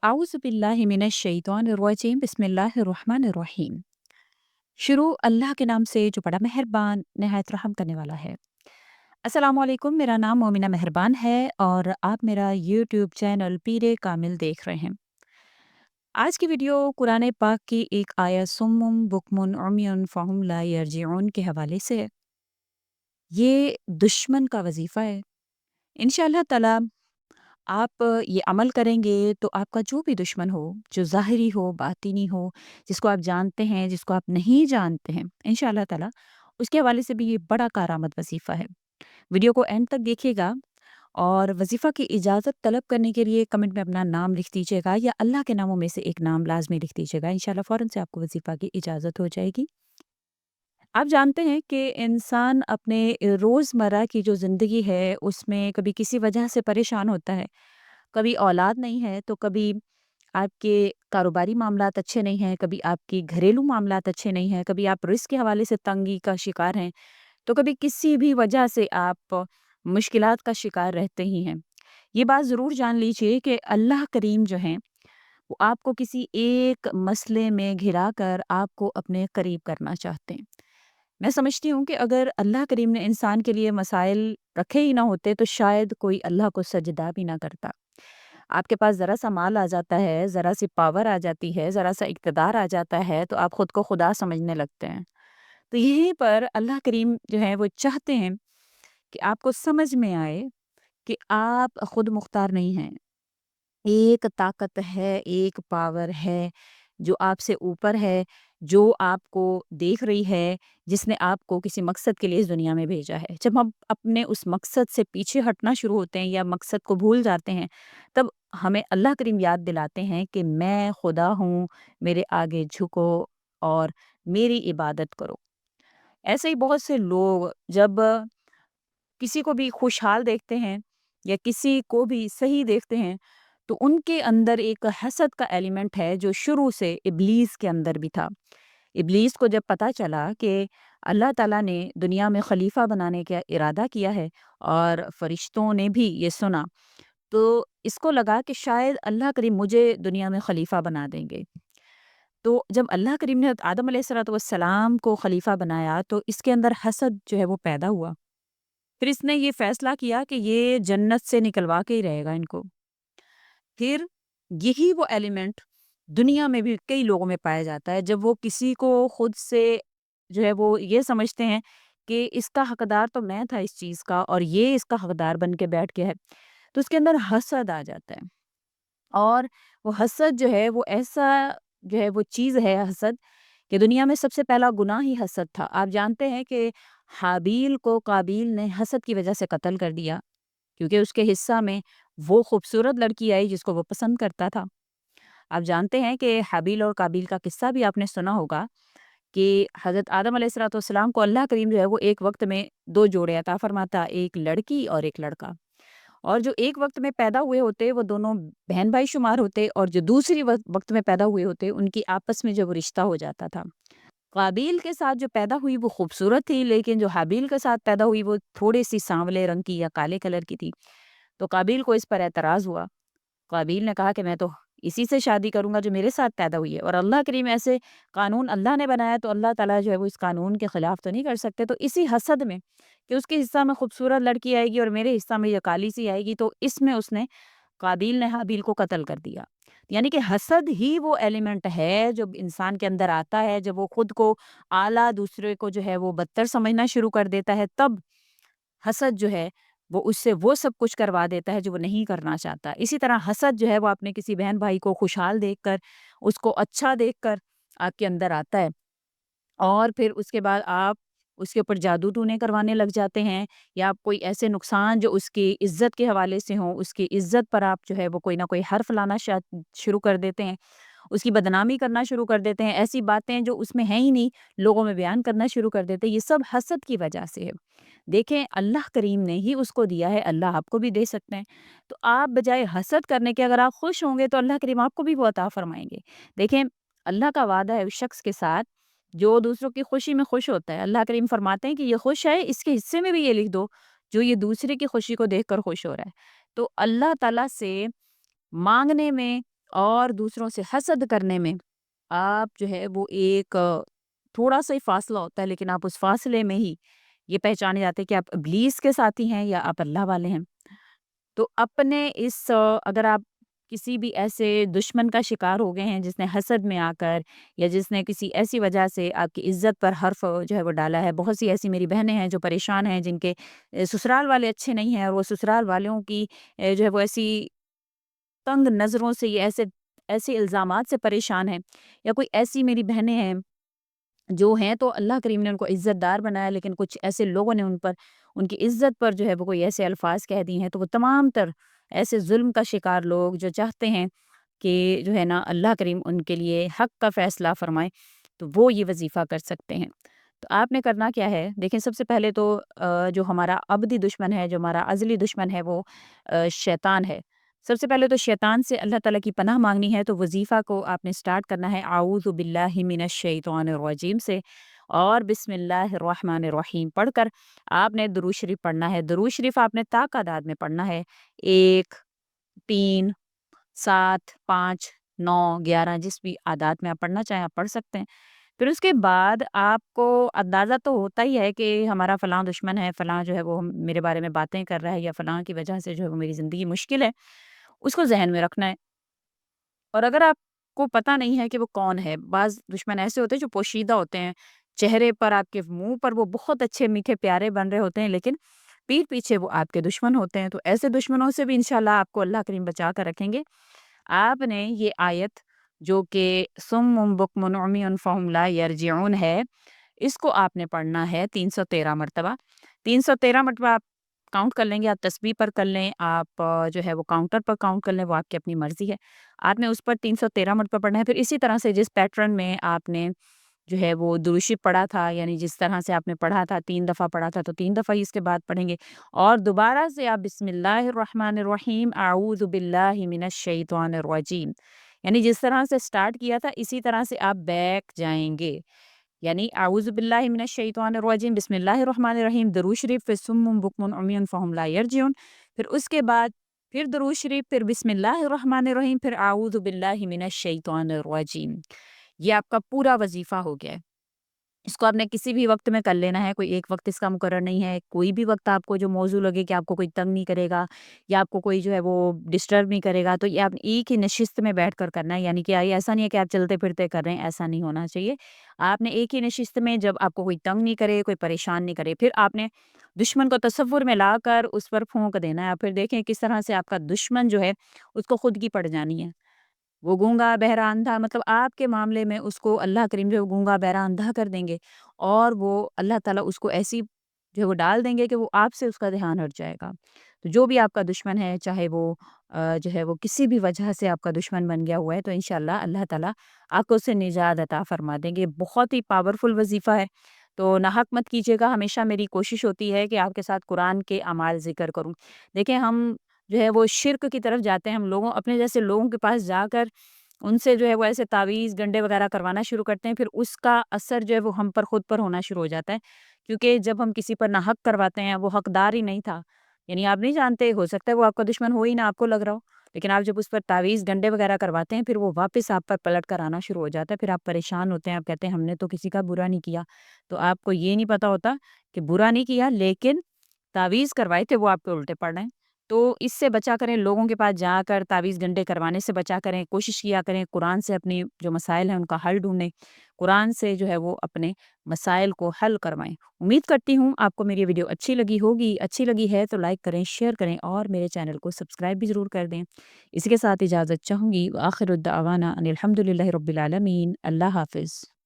आउज़ुबिल्लाहि मिनश्शैतानिर्रजीम बिस्मिल्लाहिर्रहमानिर्रहीम। शुरू अल्लाह के नाम से जो बड़ा मेहरबान निहायत रहम करने वाला है। अस्सलामु अलैकुम, मेरा नाम मोमिना मेहरबान है और आप मेरा यूट्यूब चैनल पीरे कामिल देख रहे हैं। आज की वीडियो कुरान पाक की एक आयत सुम्मुम बुकमुन उम्युन फ़हुम ला यरजिऊन के हवाले से है। ये दुश्मन का वजीफ़ा है। इंशाअल्लाह ताला आप ये अमल करेंगे तो आपका जो भी दुश्मन हो, जो ज़ाहिरी हो, बातिनी हो, जिसको आप जानते हैं, जिसको आप नहीं जानते हैं, इंशाअल्लाह ताला उसके हवाले से भी ये बड़ा कारआमद वज़ीफ़ा है। वीडियो को एंड तक देखिएगा और वज़ीफ़ा की इजाज़त तलब करने के लिए कमेंट में अपना नाम लिख दीजिएगा या अल्लाह के नामों में से एक नाम लाज़मी लिख दीजिएगा। इंशाअल्लाह फ़ौरन से आपको वज़ीफ़ा की इजाज़त हो जाएगी। आप जानते हैं कि इंसान अपने रोज़मर्रा की जो ज़िंदगी है, उसमें कभी किसी वजह से परेशान होता है। कभी औलाद नहीं है, तो कभी आपके कारोबारी मामलात अच्छे नहीं हैं, कभी आपकी घरेलू मामलात अच्छे नहीं हैं, कभी आप रिस्क के हवाले से तंगी का शिकार हैं, तो कभी किसी भी वजह से आप मुश्किलात का शिकार रहते ही हैं। ये बात ज़रूर जान लीजिए कि अल्लाह करीम जो हैं, वो आपको किसी एक मसले में घिराकर आपको अपने करीब करना चाहते हैं। मैं समझती हूँ कि अगर अल्लाह करीम ने इंसान के लिए मसाइल रखे ही ना होते, तो शायद कोई अल्लाह को सजदा भी ना करता। आपके पास ज़रा-सा माल आ जाता है, ज़रा-सी पावर आ जाती है, ज़रा-सा इक़्तिदार आ जाता है, तो आप खुद को खुदा समझने लगते हैं। तो यहीं पर अल्लाह करीम जो है वो चाहते हैं कि आपको समझ में आए कि आप खुद मुख्तार नहीं हैं। एक ताकत है, एक पावर है, जो आपसे ऊपर है, जो आपको देख रही है, जिसने आपको किसी मकसद के लिए इस दुनिया में भेजा है। जब हम अपने उस मकसद से पीछे हटना शुरू होते हैं या मकसद को भूल जाते हैं, तब हमें अल्लाह करीम याद दिलाते हैं कि मैं खुदा हूँ, मेरे आगे झुको और मेरी इबादत करो। ऐसे ही बहुत से लोग जब किसी को भी खुशहाल देखते हैं या किसी को भी सही देखते हैं, तो उनके अंदर एक हसद का एलिमेंट है जो शुरू से इब्लीस के अंदर भी था। इब्लीस को जब पता चला कि अल्लाह ताला ने दुनिया में खलीफा बनाने का इरादा किया है और फरिश्तों ने भी ये सुना, तो इसको लगा कि शायद अल्लाह करीम मुझे दुनिया में खलीफा बना देंगे। तो जब अल्लाह करीम ने आदम अलैहिस्सलाम को खलीफा बनाया, तो इसके अंदर हसद जो है वो पैदा हुआ। फिर इसने ये फैसला किया कि ये जन्नत से निकलवा के ही रहेगा इनको। फिर यही वो एलिमेंट दुनिया में भी कई लोगों में पाया जाता है, जब वो किसी को खुद से जो है वो ये समझते हैं कि इसका हकदार तो मैं था इस चीज़ का और ये इसका हकदार बन के बैठ गया है, तो उसके अंदर हसद आ जाता है। और वो हसद जो है वो ऐसा जो है वो चीज़ है हसद, कि दुनिया में सबसे पहला गुनाह ही हसद था। आप जानते हैं कि हाबील को काबील ने हसद की वजह से कत्ल कर दिया, क्योंकि उसके हिस्सा में वो खूबसूरत लड़की आई जिसको वो पसंद करता था। आप जानते हैं कि हाबील और काबील का किस्सा भी आपने सुना होगा कि हज़रत आदम अलैहिस्सलाम को अल्लाह करीम जो है वो एक वक़्त में 2 जोड़े अता फ़रमाता, एक लड़की और एक लड़का। और जो एक वक़्त में पैदा हुए होते, वो दोनों बहन-भाई शुमार होते और जो दूसरी वक़्त में पैदा हुए होते, उनकी आपस में जब रिश्ता हो जाता था। काबिल के साथ जो पैदा हुई वो खूबसूरत थी, लेकिन जो हाबिल के साथ पैदा हुई वो थोड़ी-सी सांवले रंग की या काले कलर की थी। तो काबिल को इस पर एतराज़ हुआ। काबिल ने कहा कि मैं तो इसी से शादी करूँगा जो मेरे साथ पैदा हुई है, और अल्लाह करीम ऐसे कानून अल्लाह ने बनाया, तो अल्लाह ताला जो है वो इस कानून के खिलाफ तो नहीं कर सकते। तो इसी हसद में कि उसके हिस्सा में खूबसूरत लड़की आएगी और मेरे हिस्सा में ये काली-सी आएगी, तो इसमें उसने काबिल ने हाबिल को कत्ल कर दिया। यानी कि हसद ही वो एलिमेंट है जो इंसान के अंदर आता है, जब वो खुद को आला, दूसरे को जो है वो बदतर समझना शुरू कर देता है, तब हसद जो है वो उससे वो सब कुछ करवा देता है जो वो नहीं करना चाहता। इसी तरह हसद जो है वो आपने किसी बहन-भाई को खुशहाल देखकर, उसको अच्छा देखकर आपके अंदर आता है। और फिर उसके बाद आप उसके ऊपर जादू-टूने करवाने लग जाते हैं, या आप कोई ऐसे नुकसान जो उसकी इज़्ज़त के हवाले से हों, उसकी इज़्ज़त पर आप जो है वो कोई ना कोई हर्फ़ लाना शुरू कर देते हैं, उसकी बदनामी करना शुरू कर देते हैं, ऐसी बातें जो उसमें हैं ही नहीं, लोगों में बयान करना शुरू कर देते हैं। ये सब हसद की वजह से है। देखें, अल्लाह करीम ने ही उसको दिया है, अल्लाह आपको भी दे सकते हैं। तो आप बजाय हसद करने के अगर आप खुश होंगे, तो अल्लाह करीम आपको भी वो अता फ़रमाएँगे। देखें, अल्लाह का वादा है उस शख्स के साथ जो दूसरों की खुशी में खुश होता है। अल्लाह करीम फरमाते हैं कि ये खुश है, इसके हिस्से में भी ये लिख दो, जो ये दूसरे की खुशी को देखकर खुश हो रहा है। तो अल्लाह ताला से माँगने में اور دوسروں سے حسد کرنے میں آپ جو ہے وہ ایک تھوڑا سا ہی فاصلہ ہوتا ہے، لیکن آپ اس فاصلے میں ہی یہ پہچانے جاتے ہیں کہ آپ ابلیس کے ساتھی ہیں یا آپ اللہ والے ہیں۔ تو اپنے اس اگر آپ کسی بھی ایسے دشمن کا شکار ہو گئے ہیں جس نے حسد میں آ کر یا جس نے کسی ایسی وجہ سے آپ کی عزت پر حرف جو ہے وہ ڈالا ہے، بہت سی ایسی میری بہنیں ہیں جو پریشان ہیں، جن کے سسرال والے اچھے نہیں ہیں، اور وہ سسرال والوں کی جو ہے وہ ایسی تنگ نظروں سے، یہ ایسے ایسے الزامات سے پریشان ہیں، یا کوئی ایسی میری بہنیں ہیں جو ہیں تو اللہ کریم نے ان کو عزت دار بنایا، لیکن کچھ ایسے لوگوں نے ان پر ان کی عزت پر جو ہے وہ کوئی ایسے الفاظ کہہ دی ہیں، تو وہ تمام تر ایسے ظلم کا شکار لوگ جو چاہتے ہیں کہ جو ہے نا اللہ کریم ان کے لیے حق کا فیصلہ فرمائے، تو وہ یہ وظیفہ کر سکتے ہیں۔ تو آپ نے کرنا کیا ہے، دیکھیں سب سے پہلے تو جو ہمارا ابدی دشمن ہے، جو ہمارا ازلی دشمن ہے، وہ شیطان ہے۔ سب سے پہلے تو شیطان سے اللہ تعالیٰ کی پناہ مانگنی ہے، تو وظیفہ کو آپ نے سٹارٹ کرنا ہے اعوذ باللہ من الشیطان الرجیم سے، اور بسم اللہ الرحمن الرحیم پڑھ کر آپ نے درود شریف پڑھنا ہے۔ درود شریف آپ نے تعداد میں پڑھنا ہے، 1، 3، 7، 5، 9، 11، جس بھی اعداد میں آپ پڑھنا چاہیں آپ پڑھ سکتے ہیں۔ پھر اس کے بعد آپ کو اندازہ تو ہوتا ہی ہے کہ ہمارا فلاں دشمن ہے، فلاں جو ہے وہ میرے بارے میں باتیں کر رہا ہے، یا فلاں کی وجہ سے جو ہے وہ میری زندگی مشکل ہے، اس کو ذہن میں رکھنا ہے۔ اور اگر آپ کو پتہ نہیں ہے کہ وہ کون ہے، بعض دشمن ایسے ہوتے ہیں جو پوشیدہ ہوتے ہیں، چہرے پر آپ کے منہ پر وہ بہت اچھے میٹھے پیارے بن رہے ہوتے ہیں، لیکن پیٹھ پیچھے وہ آپ کے دشمن ہوتے ہیں، تو ایسے دشمنوں سے بھی انشاءاللہ آپ کو اللہ کریم بچا کر رکھیں گے۔ آپ نے یہ آیت جو کہ صم بکم عمی فہم لا یرجعون ہے، اس کو آپ نے پڑھنا ہے 313 مرتبہ۔ 313 مرتبہ آپ کاؤنٹ کر لیں گے، آپ تسبیح پر کر لیں، آپ جو ہے وہ کاؤنٹر پر کاؤنٹ کر لیں، وہ آپ کی اپنی مرضی ہے۔ آپ نے اس پر 313 مرتبہ پڑھنا ہے۔ پھر اسی طرح سے جس پیٹرن میں آپ نے جو ہے وہ درود شریف پڑھا تھا، یعنی جس طرح سے آپ نے پڑھا تھا 3 دفعہ پڑھا تھا، تو 3 دفعہ ہی اس کے بعد پڑھیں گے، اور دوبارہ سے آپ بسم اللہ الرحمن الرحیم اعوذ باللہ من الشیطان الرجیم، یعنی جس طرح سے سٹارٹ کیا تھا اسی طرح سے آپ بیک جائیں گے، یعنی اعوذ باللہ من الشیطان الرجیم، بسم اللہ الرحمن الرحیم، درود شریف، پھر صم بکم عمی فہم لا یرجعون، پھر اس کے بعد پھر درود شریف، پھر بسم اللہ الرحمن الرحیم، پھر اعوذ باللہ من الشیطان الرجیم۔ یہ آپ کا پورا وظیفہ ہو گیا ہے۔ اس کو آپ نے کسی بھی وقت میں کر لینا ہے، کوئی ایک وقت اس کا مقرر نہیں ہے، کوئی بھی وقت آپ کو جو موضوع لگے کہ آپ کو کوئی تنگ نہیں کرے گا یا آپ کو کوئی جو ہے وہ ڈسٹرب نہیں کرے گا، تو یہ آپ نے ایک ہی نشست میں بیٹھ کر کرنا ہے، یعنی کہ ایسا نہیں ہے کہ آپ چلتے پھرتے کر رہے ہیں، ایسا نہیں ہونا چاہیے۔ آپ نے ایک ہی نشست میں، جب آپ کو کوئی تنگ نہیں کرے، کوئی پریشان نہیں کرے، پھر آپ نے دشمن کو تصور میں لا کر اس پر پھونک دینا ہے، پھر دیکھیں کس طرح سے آپ کا دشمن جو ہے اس کو خود کی پڑ جانی ہے، وہ گونگا بہرا اندھا، مطلب آپ کے معاملے میں اس کو اللہ کریم جو ہے وہ گونگا بہرا اندھا کر دیں گے، اور وہ اللہ تعالیٰ اس کو ایسی جو ہے وہ ڈال دیں گے کہ وہ آپ سے اس کا دھیان ہٹ جائے گا۔ تو جو بھی آپ کا دشمن ہے، چاہے وہ جو ہے وہ کسی بھی وجہ سے آپ کا دشمن بن گیا ہوا ہے، تو انشاءاللہ اللہ تعالیٰ آپ کو اس سے نجات عطا فرما دیں گے۔ بہت ہی پاورفل وظیفہ ہے، تو ناحق مت کیجیے گا۔ ہمیشہ میری کوشش ہوتی ہے کہ آپ کے ساتھ قرآن کے اعمال ذکر کروں۔ دیکھیں ہم جو ہے وہ شرک کی طرف جاتے ہیں، ہم لوگوں اپنے جیسے لوگوں کے پاس جا کر ان سے جو ہے وہ ایسے تعویذ گنڈے وغیرہ کروانا شروع کرتے ہیں، پھر اس کا اثر جو ہے وہ ہم پر خود پر ہونا شروع ہو جاتا ہے، کیونکہ جب ہم کسی پر ناحق کرواتے ہیں، وہ حقدار ہی نہیں تھا، یعنی آپ نہیں جانتے، ہو سکتا ہے وہ آپ کا دشمن ہو ہی نہ، آپ کو لگ رہا ہو، لیکن آپ جب اس پر تعویذ گنڈے وغیرہ کرواتے ہیں، پھر وہ واپس آپ پر پلٹ کر آنا شروع ہو جاتا ہے، پھر آپ پریشان ہوتے ہیں، آپ کہتے ہیں ہم نے تو کسی کا برا نہیں کیا، تو آپ کو یہ نہیں پتا ہوتا کہ برا نہیں کیا، لیکن تعویذ کروائے تھے وہ آپ کے الٹے پڑ رہے ہیں۔ تو اس سے بچا کریں، لوگوں کے پاس جا کر تعویذ گنڈے کروانے سے بچا کریں، کوشش کیا کریں قرآن سے اپنی جو مسائل ہیں ان کا حل ڈھونڈیں، قرآن سے جو ہے وہ اپنے مسائل کو حل کروائیں۔ امید کرتی ہوں آپ کو میری ویڈیو اچھی لگی ہوگی، اچھی لگی ہے تو لائک کریں، شیئر کریں، اور میرے چینل کو سبسکرائب بھی ضرور کر دیں۔ اسی کے ساتھ اجازت چاہوں گی، وآخر الدعوانا ان الحمد للہ رب العالمین۔ اللہ حافظ۔